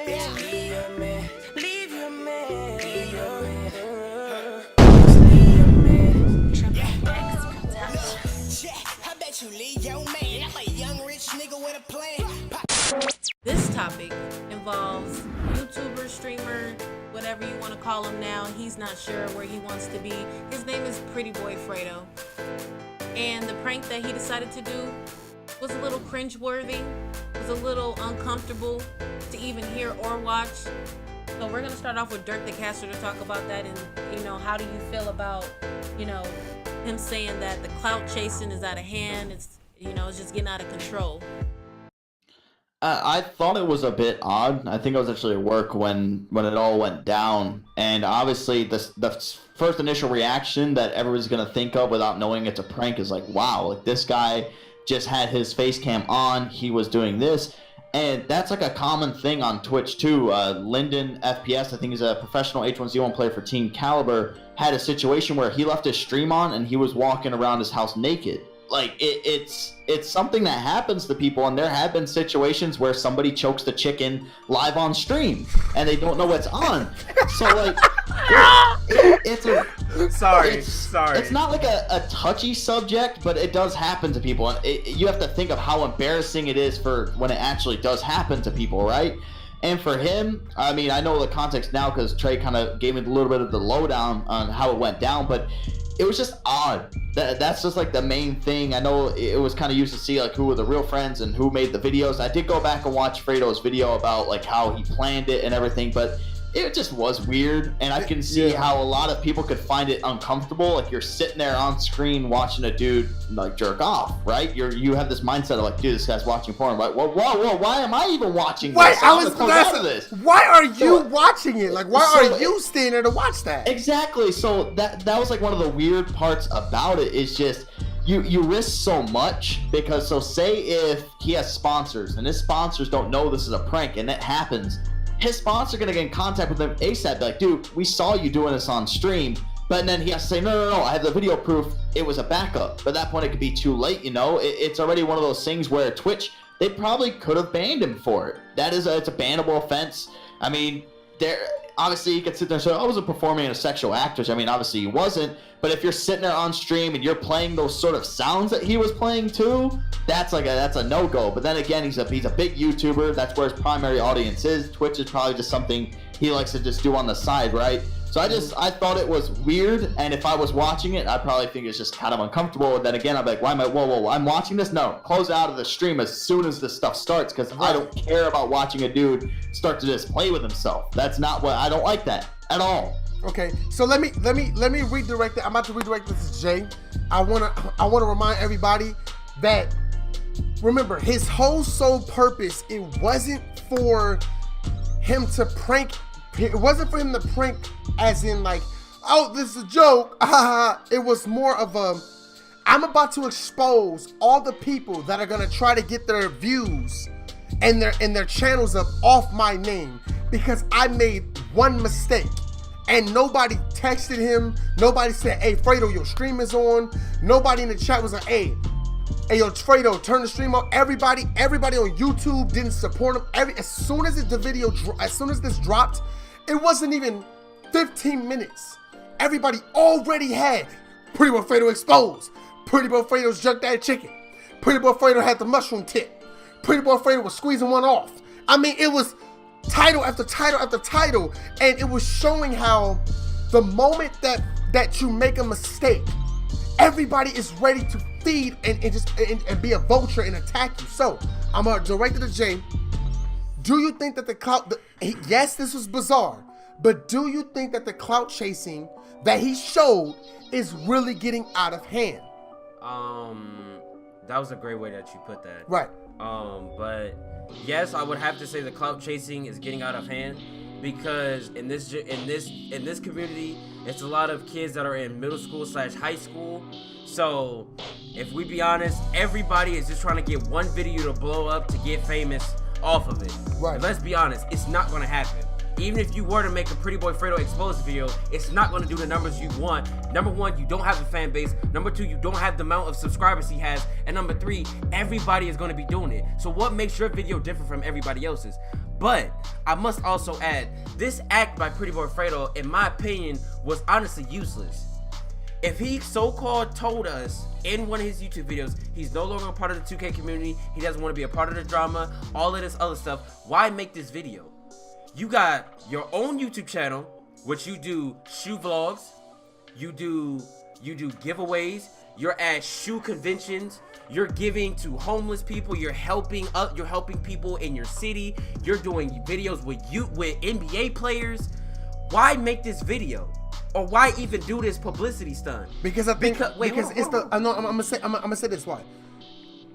Bitch, leave your man. Leave your man. Leave your man. I bet you leave your man. I'm a young rich nigga with a plan. This topic involves YouTuber, streamer, whatever you want to call him now. He's not sure where he wants to be. His name is Prettyboyfredo. And the prank that he decided to do was a little cringeworthy, was a little uncomfortable to even hear or watch. So we're gonna start off with Dirk the Caster to talk about that, and how do you feel about him saying that the clout chasing is out of hand? It's it's just getting out of control. I thought it was a bit odd. I think I was actually at work when it all went down, and obviously the first initial reaction that everyone's gonna think of without knowing it's a prank is like, wow, like this guy just had his face cam on, he was doing this. And that's like a common thing on Twitch too. Lyndon FPS, I think he's a professional H1Z1 player for Team Caliber, had a situation where he left his stream on and he was walking around his house naked. Like it's something that happens to people, and there have been situations where somebody chokes the chicken live on stream and they don't know what's on. So like it's not like a touchy subject, but it does happen to people, and you have to think of how embarrassing it is for when it actually does happen to people, right? And for him, I mean, I know the context now because Trey kind of gave me a little bit of the lowdown on how it went down, but it was just odd. That's just like the main thing. I know it was kind of used to see like who were the real friends and who made the videos. I did go back and watch Fredo's video about like how he planned it and everything, but it just was weird, and I can see how a lot of people could find it uncomfortable. Like you're sitting there on screen watching a dude like jerk off, right? You have this mindset of like, dude, this guy's watching porn. Like, whoa, why am I even watching this? Why are you watching it? Like, why are you staying there to watch that? Exactly. So that was like one of the weird parts about it is just you risk so much because say if he has sponsors and his sponsors don't know this is a prank and it happens, his sponsor gonna get in contact with him ASAP, be like, dude, we saw you doing this on stream. But then he has to say, no, I have the video proof, it was a backup. But at that point it could be too late, it's already one of those things where Twitch, they probably could have banned him for it. It's a bannable offense. I mean, obviously you could sit there and say, I wasn't performing a sexual act, which I mean, obviously he wasn't. But if you're sitting there on stream and you're playing those sort of sounds that he was playing too, that's a no-go. But then again, he's a big YouTuber. That's where his primary audience is. Twitch is probably just something he likes to just do on the side, right? So I thought it was weird, and if I was watching it, I'd probably think it's just kind of uncomfortable. And then again, I'm like, why am I? Whoa! I'm watching this. No, close out of the stream as soon as this stuff starts, because I don't care about watching a dude start to just play with himself. That's not what I don't like that at all. Okay, so let me redirect it. I'm about to redirect this to Jay. I wanna remind everybody that remember his whole sole purpose. It wasn't for him to prank. It wasn't for him to prank as in like, oh, this is a joke. It was more of a, I'm about to expose all the people that are gonna try to get their views and their channels up off my name because I made one mistake. And nobody texted him. Nobody said, hey, Fredo, your stream is on. Nobody in the chat was like, hey, yo, Fredo, turn the stream on. Everybody on YouTube didn't support him. As soon as this dropped, it wasn't even 15 minutes. Everybody already had Prettyboyfredo exposed. Prettyboyfredo's jerked that chicken. Prettyboyfredo had the mushroom tip. Prettyboyfredo was squeezing one off. I mean, it was title after title after title, and it was showing how the moment that you make a mistake, everybody is ready to feed and be a vulture and attack you. So I'm gonna direct it to Jay. Do you think that the clout? Yes, this was bizarre, but do you think that the clout chasing that he showed is really getting out of hand? That was a great way that you put that. Right. But yes, I would have to say the clout chasing is getting out of hand because in this community, it's a lot of kids that are in middle school / high school. So if we be honest, everybody is just trying to get one video to blow up to get famous off of it. Right. And let's be honest, it's not going to happen. Even if you were to make a Prettyboyfredo exposed video, it's not going to do the numbers you want. Number one, you don't have a fan base. Number two, you don't have the amount of subscribers he has. And number three, everybody is going to be doing it. So what makes your video different from everybody else's? But I must also add, this act by Prettyboyfredo, in my opinion, was honestly useless. If he so-called told us in one of his YouTube videos he's no longer a part of the 2K community, he doesn't want to be a part of the drama, all of this other stuff, why make this video? You got your own YouTube channel, which you do shoe vlogs, you do giveaways, you're at shoe conventions, you're giving to homeless people, you're helping people in your city, you're doing videos with NBA players. Why make this video? Or why even do this publicity stunt? Because I think I'm gonna say this why.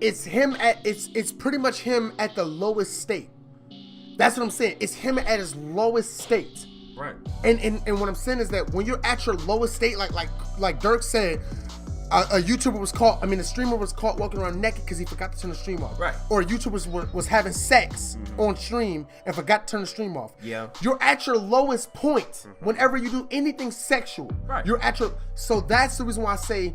It's him it's pretty much him at the lowest state. That's what I'm saying. It's him at his lowest state. Right. And what I'm saying is that when you're at your lowest state, like Dirk said, a YouTuber was caught. I mean, a streamer was caught walking around naked because he forgot to turn the stream off. Right. Or a YouTuber was having sex on stream and forgot to turn the stream off. Yeah. You're at your lowest point whenever you do anything sexual. Right. You're at your. So that's the reason why I say.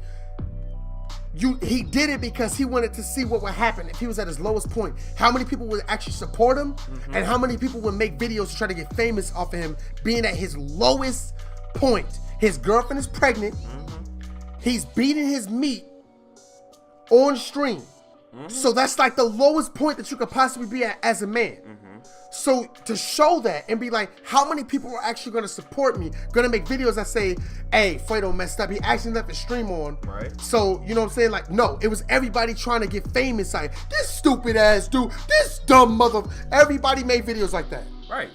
He did it because he wanted to see what would happen if he was at his lowest point. How many people would actually support him, and how many people would make videos to try to get famous off of him being at his lowest point. His girlfriend is pregnant. He's beating his meat on stream. So that's like the lowest point that you could possibly be at as a man. So to show that and be like, how many people are actually going to support me, going to make videos that say, hey, Fredo messed up, he actually left the stream on. Right. So, you know what I'm saying? Like, no, it was everybody trying to get famous. Like, this stupid ass dude, this dumb mother. Everybody made videos like that. Right.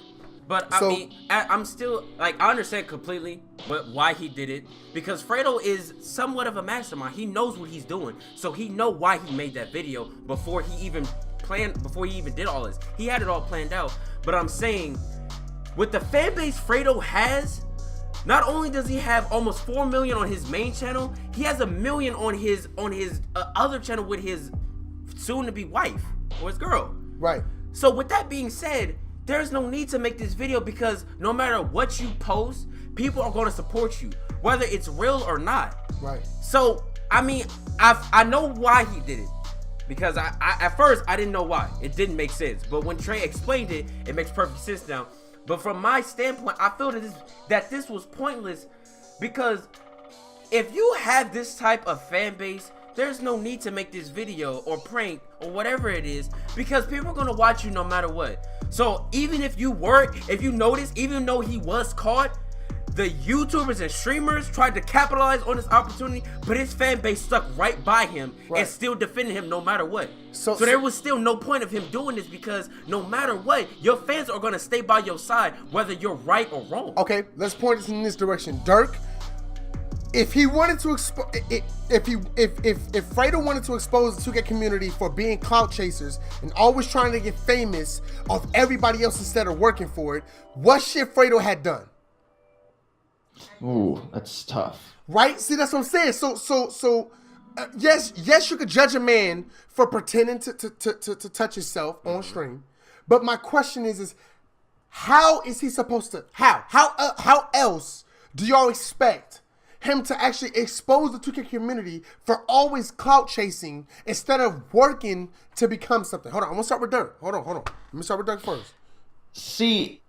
But I mean, I'm still, like, I understand completely why he did it. Because Fredo is somewhat of a mastermind. He knows what he's doing. So he know why he made that video before he even did all this. He had it all planned out. But I'm saying, with the fan base Fredo has, not only does he have almost 4 million on his main channel, he has 1 million on his other channel with his soon-to-be wife or his girl. Right. So with that being said, there's no need to make this video because no matter what you post, people are going to support you, whether it's real or not. Right. So, I mean, I know why he did it. Because I at first, I didn't know why. It didn't make sense. But when Trey explained it, it makes perfect sense now. But from my standpoint, I feel that this was pointless. Because if you have this type of fan base, there's no need to make this video or prank or whatever it is. Because people are going to watch you no matter what. So even if you notice, even though he was caught, the YouTubers and streamers tried to capitalize on this opportunity, but his fan base stuck right by him and still defended him no matter what. So there was still no point of him doing this because no matter what, your fans are going to stay by your side, whether you're right or wrong. Okay, let's point this in this direction. Dirk, if he wanted to if Fredo wanted to expose the 2K community for being clout chasers and always trying to get famous off everybody else instead of working for it, what shit Fredo had done? Ooh, that's tough. Right? See, that's what I'm saying. So, yes, you could judge a man for pretending to touch himself on stream. But my question is how is he supposed to? How else do y'all expect him to actually expose the 2K community for always clout chasing instead of working to become something? Hold on, I'm gonna start with Dirk. Hold on. Let me start with Dirk first. See,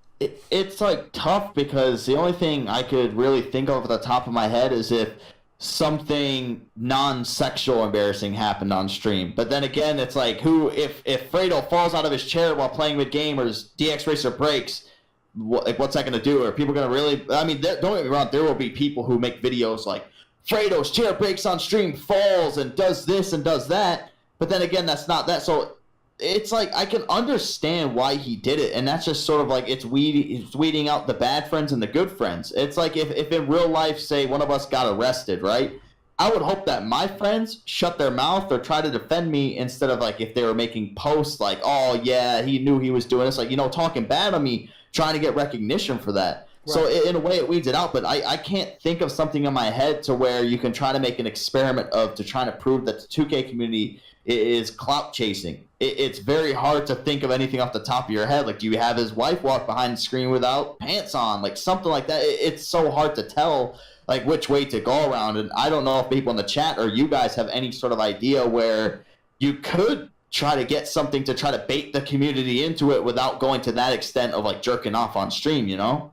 it's like tough because the only thing I could really think of at the top of my head is if something non-sexual embarrassing happened on stream. But then again, it's like if Fredo falls out of his chair while playing with gamers, DX Racer breaks, what's that going to do? Are people going to really... I mean, don't get me wrong, there will be people who make videos like, Fredo's chair breaks on stream, falls, and does this and does that. But then again, that's not that. So it's like, I can understand why he did it, and that's just sort of like, it's weeding out the bad friends and the good friends. It's like if in real life, say, one of us got arrested, right? I would hope that my friends shut their mouth or try to defend me instead of like if they were making posts like, oh yeah, he knew he was doing this, like, talking bad on me, trying to get recognition for that. Right. So in a way it weeds it out, but I can't think of something in my head to where you can try to make an experiment to try to prove that the 2K community is clout chasing. It's very hard to think of anything off the top of your head. Like, do you have his wife walk behind the screen without pants on? Like, something like that. It's so hard to tell, like, which way to go around. And I don't know if people in the chat or you guys have any sort of idea where you could try to get something to try to bait the community into it without going to that extent of like jerking off on stream, you know?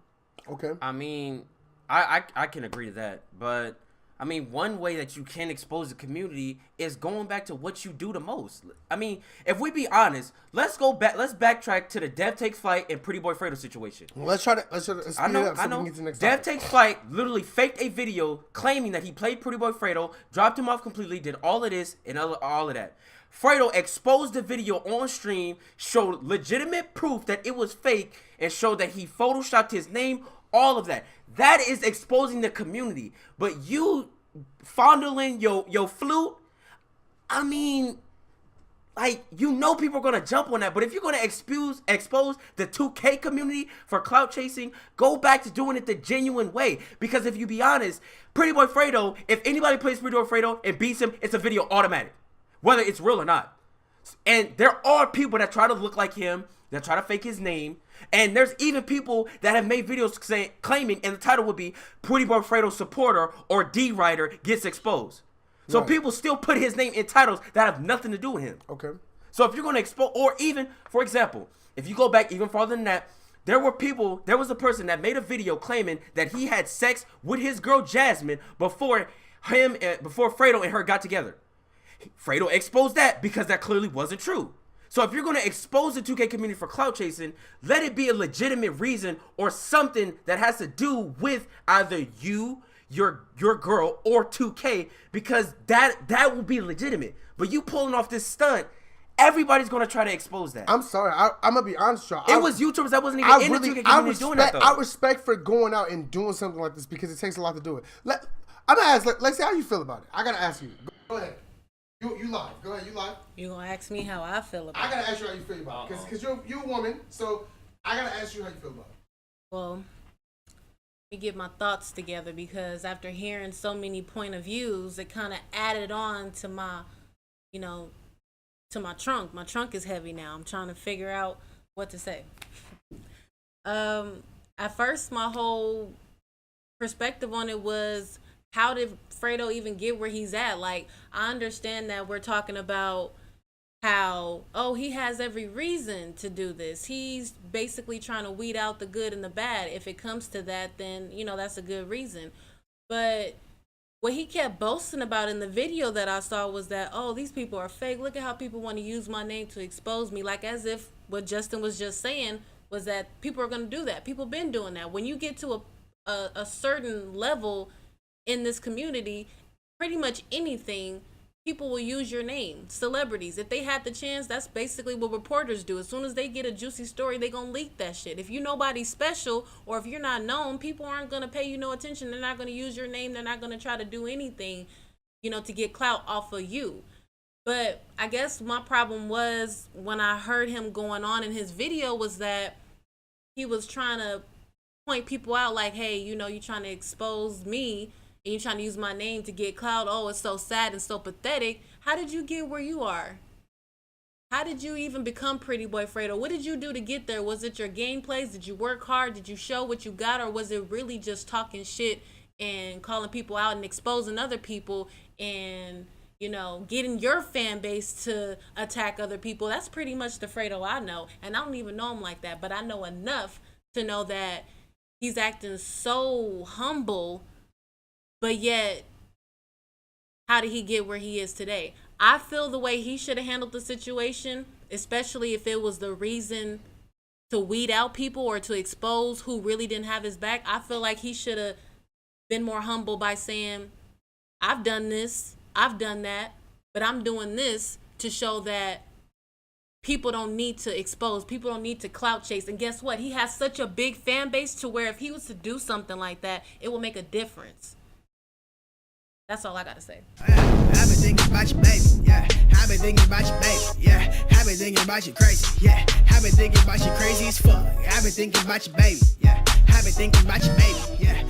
Okay. I mean, I can agree to that, but I mean, one way that you can expose the community is going back to what you do the most. I mean, if we be honest, let's backtrack to the Dev Takes Flight and Prettyboyfredo situation. Well, let's speed it up so we can get to the next Dev topic. Takes Flight literally faked a video claiming that he played Prettyboyfredo, dropped him off completely, did all of this and all of that. Fredo exposed the video on stream, showed legitimate proof that it was fake, and showed that he photoshopped his name, all of that. That is exposing the community. But you fondling your flute, I mean, like, you know people are going to jump on that. But if you're going to expose the 2K community for clout chasing, go back to doing it the genuine way. Because if you be honest, Prettyboyfredo, if anybody plays Prettyboyfredo and beats him, it's a video automatic, whether it's real or not. And there are people that try to look like him, that try to fake his name. And there's even people that have made videos claiming, and the title would be Prettyboyfredo supporter or D writer gets exposed. So people still put his name in titles that have nothing to do with him. Okay. So if you're going to expose, or even, for example, if you go back even farther than that, there was a person that made a video claiming that he had sex with his girl Jasmine before Fredo and her got together. Fredo exposed that because that clearly wasn't true. So if you're going to expose the 2K community for clout chasing, let it be a legitimate reason or something that has to do with either you, your girl, or 2K, because that will be legitimate. But you pulling off this stunt, everybody's going to try to expose that. I'm sorry. I'm going to be honest with y'all. It was YouTubers that wasn't even in the 2K community doing that, though. I respect for going out and doing something like this because it takes a lot to do it. I'm going to ask, let's see how you feel about it. I got to ask you. Go ahead. You live. Go ahead, you live. You gonna ask me how I feel about I gotta ask you how you feel about it, because you're a woman, so I gotta ask you how you feel about it. Well, let me get my thoughts together, because after hearing so many point of views, it kind of added on to my, to my trunk. My trunk is heavy now. I'm trying to figure out what to say. At first, my whole perspective on it was, how did Fredo even get where he's at? Like, I understand that we're talking about how, he has every reason to do this. He's basically trying to weed out the good and the bad. If it comes to that, then, that's a good reason. But what he kept boasting about in the video that I saw was that, these people are fake. Look at how people want to use my name to expose me. Like, as if what Justin was just saying was that people are going to do that. People been doing that. When you get to a certain level in this community, pretty much anything, people will use your name. Celebrities, if they had the chance, that's basically what reporters do. As soon as they get a juicy story, they gonna leak that shit. If you nobody special, or if you're not known, people aren't gonna pay you no attention. They're not gonna use your name. They're not gonna try to do anything, to get clout off of you. But I guess my problem was, when I heard him going on in his video, was that he was trying to point people out like, hey, you're trying to expose me, and you're trying to use my name to get clout. It's so sad and so pathetic. How did you get where you are? How did you even become Prettyboyfredo? What did you do to get there? Was it your gameplays? Did you work hard? Did you show what you got? Or was it really just talking shit and calling people out and exposing other people and, getting your fan base to attack other people? That's pretty much the Fredo I know. And I don't even know him like that, but I know enough to know that he's acting so humble. But yet, how did he get where he is today? I feel the way he should have handled the situation, especially if it was the reason to weed out people or to expose who really didn't have his back. I feel like he should have been more humble by saying, I've done this, I've done that, but I'm doing this to show that people don't need to expose, people don't need to clout chase. And guess what? He has such a big fan base to where if he was to do something like that, it will make a difference. That's all I gotta say. I've been thinking about you, baby. Yeah, I've been thinking about you, baby. Yeah, I've been thinking about you crazy. Yeah, I've been thinking about you crazy as fuck. I've been thinking about you, baby. Yeah, I've been thinking about you, baby. Yeah,